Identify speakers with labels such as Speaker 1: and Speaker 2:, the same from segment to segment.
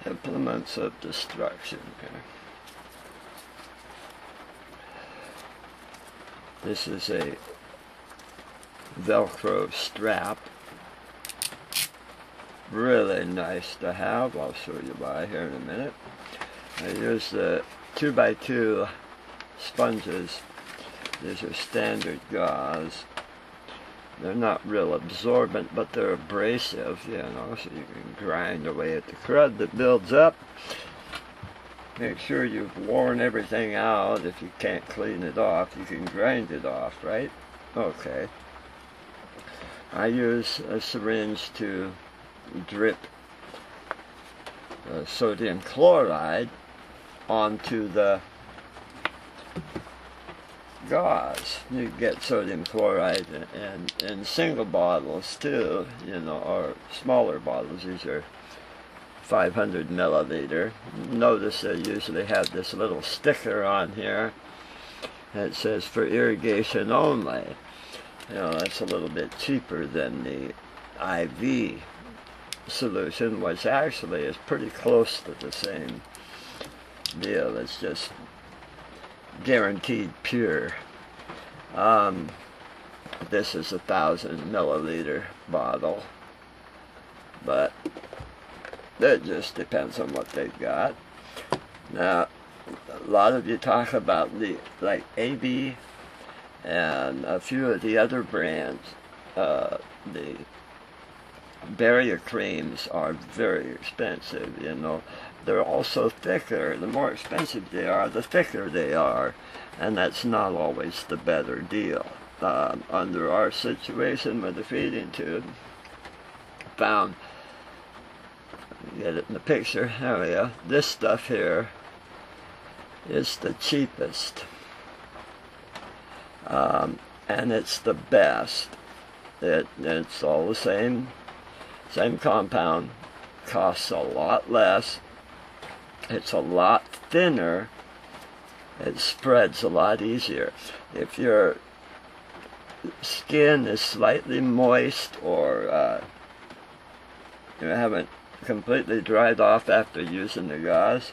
Speaker 1: implements of destruction. Okay. This is a Velcro strap. Really nice to have. I'll show you why here in a minute. I use the 2x2 sponges. These are standard gauze. They're not real absorbent, but they're abrasive, you know, so you can grind away at the crud that builds up. Make sure you've worn everything out. If you can't clean it off, you can grind it off, right? Okay. I use a syringe to drip sodium chloride onto the gauze. You get sodium chloride in single bottles too, you know, or smaller bottles. These are 500 milliliter. Notice they usually have this little sticker on here that says for irrigation only. You know, that's a little bit cheaper than the IV solution, which actually is pretty close to the same deal. It's just guaranteed pure. This is 1,000 milliliter bottle, but that just depends on what they've got. Now, a lot of you talk about the A.B. and a few of the other brands. The barrier creams are very expensive, you know. They're also thicker. The more expensive they are, the thicker they are, and that's not always the better deal. Under our situation with the feeding tube, found, get it in the picture, there we go, this stuff here is the cheapest, and it's the best. It's all the same compound, costs a lot less, it's a lot thinner, it spreads a lot easier. If your skin is slightly moist or you haven't completely dried off after using the gauze,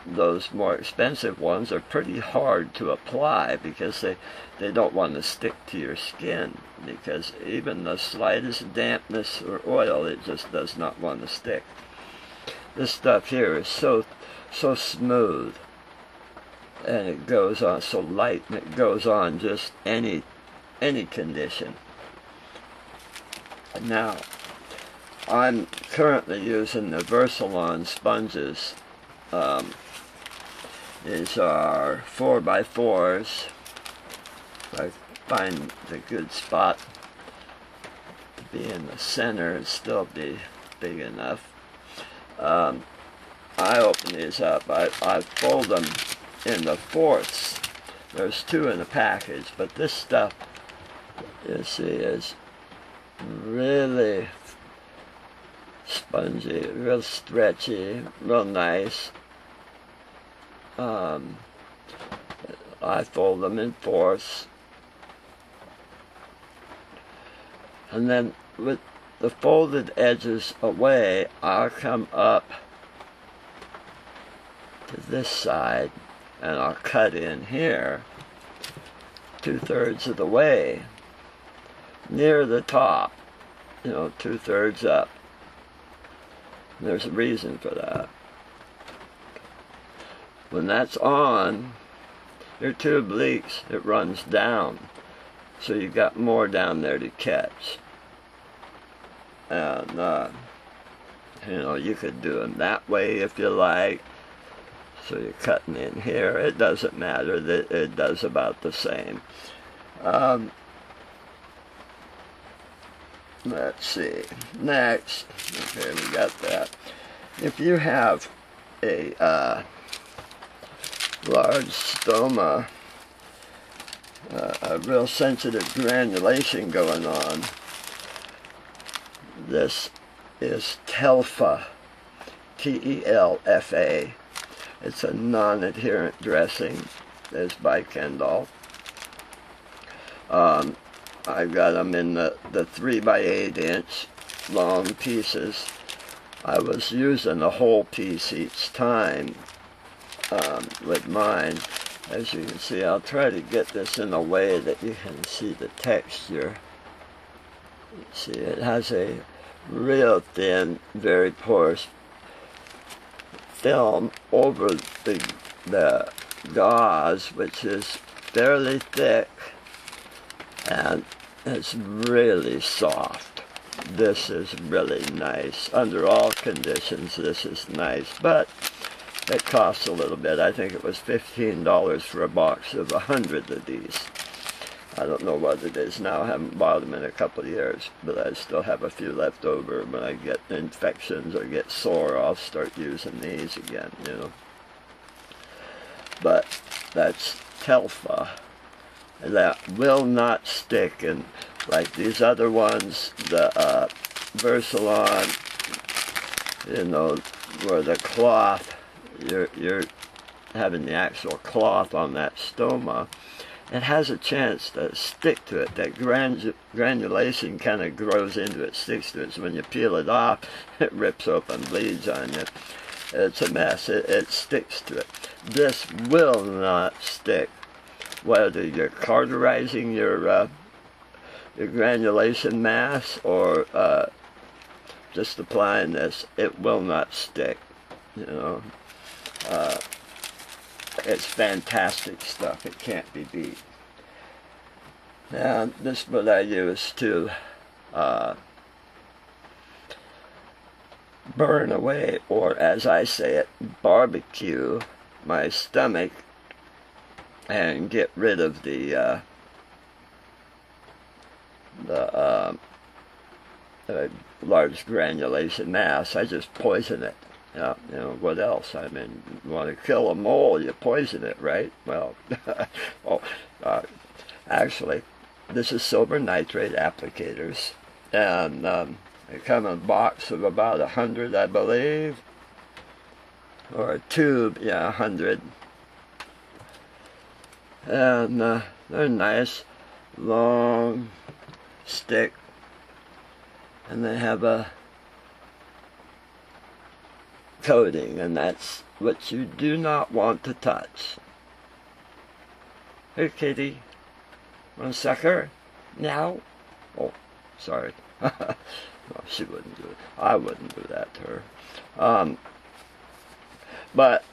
Speaker 1: those more expensive ones are pretty hard to apply because they don't want to stick to your skin, because even the slightest dampness or oil, it just does not want to stick. This stuff here is so smooth, and it goes on so light, and it goes on just any condition. Now, I'm currently using the Versalon sponges. These are 4x4s. I find the good spot to be in the center and still be big enough. I open these up. I fold them in the fourths. There's 2 in the package, but this stuff, you see, is really spongy, real stretchy, real nice. I fold them in fourths, and then with the folded edges away, I'll come up to this side and I'll cut in here 2/3 of the way, near the top, you know, 2/3 up. And there's a reason for that. When that's on, your tube leaks, it runs down, so you got more down there to catch. And you know, you could do them that way if you like. So you're cutting in here. It doesn't matter. It does about the same. Let's see. Next, okay, we got that. If you have a large stoma, a real sensitive granulation going on, this is Telfa, T-E-L-F-A. It's a non-adherent dressing. It's by Kendall. I got them in the 3x8 inch long pieces. I was using a whole piece each time with mine. As you can see, I'll try to get this in a way that you can see the texture. See, it has a real thin, very porous film over the gauze, which is fairly thick, and it's really soft. This is really nice. Under all conditions, this is nice, but it costs a little bit. I think it was $15 for a box of 100 of these. I don't know what it is now. I haven't bought them in a couple of years, but I still have a few left over. When I get infections or get sore, I'll start using these again, you know. But that's Telfa. That will not stick, and like these other ones, the Versalon, you know, where the cloth, you're having the actual cloth on that stoma, it has a chance to stick to it. That granulation kind of grows into it, sticks to it. So when you peel it off, it rips open, bleeds on you. It's a mess. It sticks to it. This will not stick. Whether you're cauterizing your granulation mass or just applying this, it will not stick. You know, it's fantastic stuff. It can't be beat. Now, this is what I use to burn away, or as I say it, barbecue my stomach and get rid of the large granulation mass. I just poison it. You know, what else? I mean, you want to kill a mole, you poison it, right? Well, actually, this is silver nitrate applicators, and they come in a box of about 100, I believe, or a tube, yeah, 100. And they're nice, long stick, and they have a coating, and that's what you do not want to touch. Hey, kitty, want a sucker? Now? Oh, sorry. No, she wouldn't do it. I wouldn't do that to her. But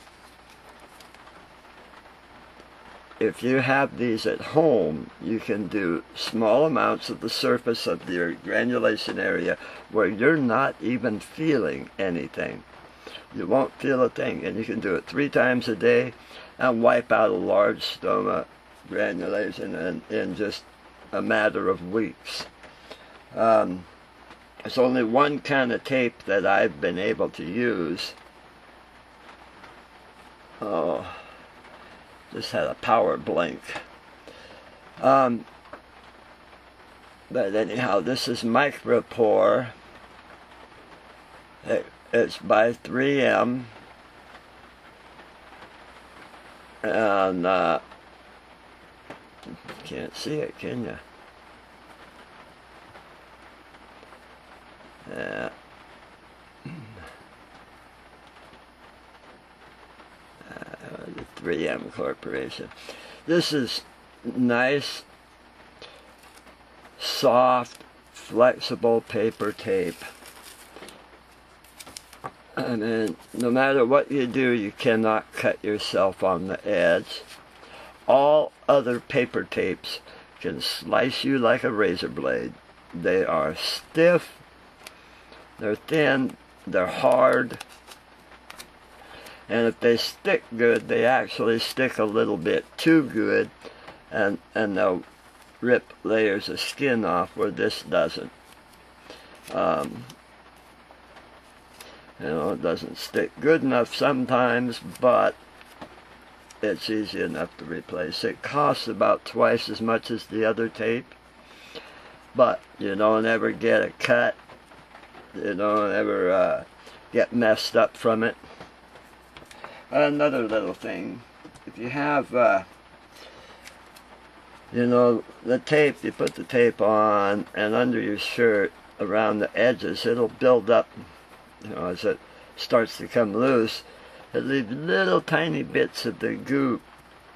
Speaker 1: if you have these at home, you can do small amounts of the surface of your granulation area where you're not even feeling anything. You won't feel a thing, and you can do it 3 times a day and wipe out a large stoma granulation in just a matter of weeks. There's only one kind of tape that I've been able to use. Oh, just had a power blink. But anyhow, this is Micropore. It's by 3M, and can't see it, can you? Yeah. The 3M Corporation. This is nice, soft, flexible paper tape. I mean, no matter what you do, you cannot cut yourself on the edge. All other paper tapes can slice you like a razor blade. They are stiff, they're thin, they're hard, and if they stick good, they actually stick a little bit too good, and they'll rip layers of skin off where this doesn't. You know, it doesn't stick good enough sometimes, but it's easy enough to replace. It costs about twice as much as the other tape, but you don't ever get a cut. You don't ever get messed up from it. Another little thing, if you have, you know, the tape, you put the tape on, and under your shirt, around the edges, it'll build up as it starts to come loose, it leaves little tiny bits of the goo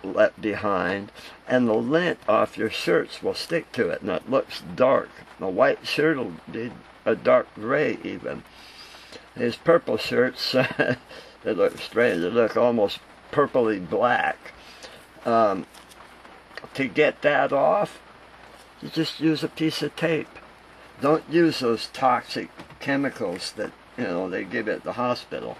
Speaker 1: left behind, and the lint off your shirts will stick to it, and it looks dark. A white shirt will be a dark gray even. These purple shirts, they look strange. They look almost purpley black. To get that off, you just use a piece of tape. Don't use those toxic chemicals that they give at the hospital.